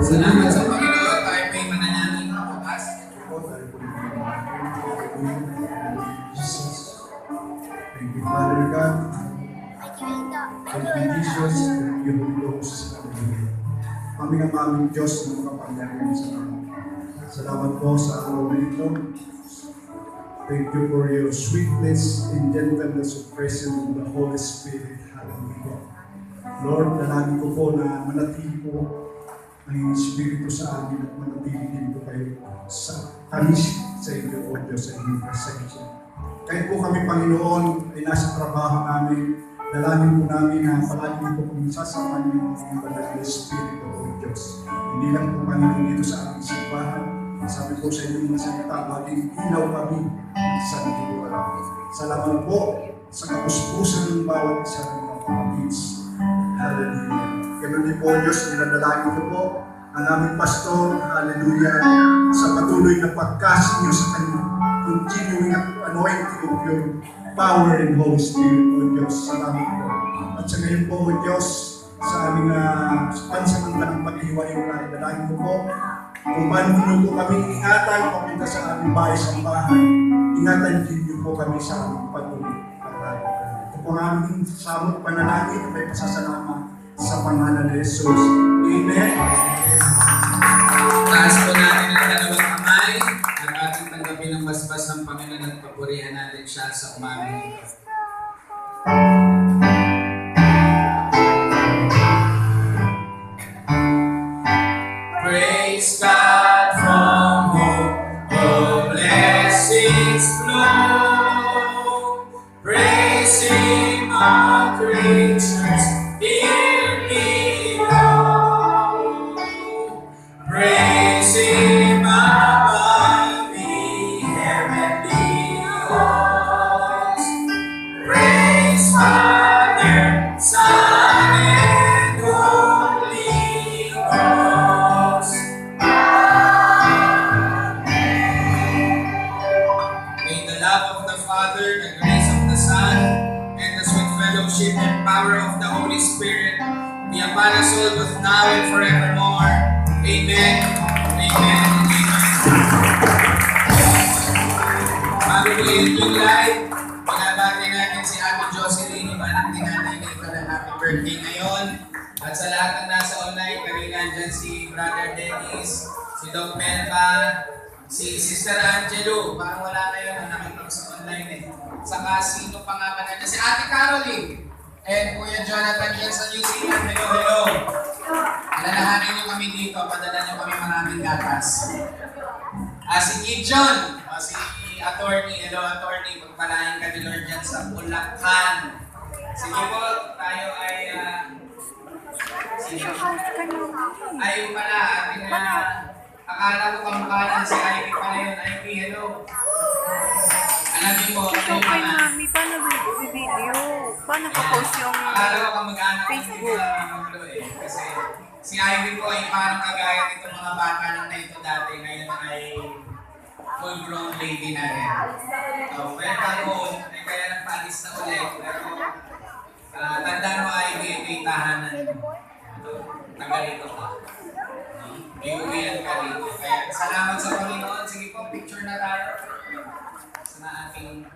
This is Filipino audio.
Salamat sa Panginoon. Tayo may mananangin ng bukas. Thank you, Father God. Thank you, Jesus. Thank you, Holy Ghost. Aming aming Diyos na makapangyarihan sa amin. Salamat po sa araw na ito. Thank you for your sweetness and gentleness of presence of the Holy Spirit. Hallelujah. Lord, dalangin ko po na manatili po ang Espiritu sa amin at manatili din po kayo sa kanis sa inyo, O Diyos, sa inyong presensya. Kahit po kami, Panginoon, ay nasa trabaho namin, dalangin po namin na palagi po kami sasamahan ng mga banal na Espiritu, O Diyos. Hindi lang po, Panginoon, dito sa aming simbahan. Sabi po sa inyong mga salita, maging ilaw kami sa nagiging. Salamat po sa kapuspusan ng bawat isa ng mga kapatid. Hallelujah. Ganun din po, Diyos, niladalangin ko po ang aming pastor, hallelujah, sa patuloy na pagkasing niyo sa kanyang continuing anointing of your power and Holy Spirit, O Diyos. Salamat po. At sa ngayon po, O Diyos, sa aming pansamantalang pag-iwalay, dalangin ko po kung paano po kami ingatan papunta sa aming bahay-sambahan. Ingatan din niyo po kami sa aming patuloy. Ito po ang aming samot panalangin, may pasasalamat sa pangalan ni Jesus. Amen. Taas po natin ang dalawang kamay at ating tanggapin ang basbas ng Panginoon at papurihan natin siya sa umagang ito. Praise God from whom all blessings flow. Praise Him, all creatures here below. Praise Him above the heavenly hosts. Praise Father, Son, and Holy Ghost. May the love of the Father, the grace of the Son, and the sweet fellowship and power of the Holy Spirit be upon us all both now and forevermore. Amen. Amen. Amen. Bago po yung live, pinabati natin si Ate Jocelyn, yung anak din natin ito na happy birthday ngayon. At sa lahat ng nasa online, kanina dyan si Brother Dennis, si Doc Melba, si Sister Angelo, parang wala na yun, nakita ko sa online eh. Saka sino pa nga ba na si Ate Caroline, and Kuya Jonathan yan sa New Zealand. Hello, hello. Alalahanin niyo kami dito, padala niyo kami maraming gatas. Si Gideon, si attorney, hello attorney, pagpalain ka ni Lord dyan sa Bulacan. Sige po, tayo ay ayun pala, ating akala ko kamukha si Ivy pala yun. Ivy, hello. Alamin mo, So kay Mami, paano video? Paano pa-post yung akala ko kamag-anak Facebook? Kasi si Ivy po ay parang kagaya nito mga bata lang na ito dati. Ngayon ay full-grown lady na rin. Welcome home. Kaya nagpalis na ulit. Pero tandaan mo Ivy, may tahanan. Tagalito ka. Iuwihan ka dito. Kaya salamat sa Panginoon. Sige po, picture na tayo. Sa ating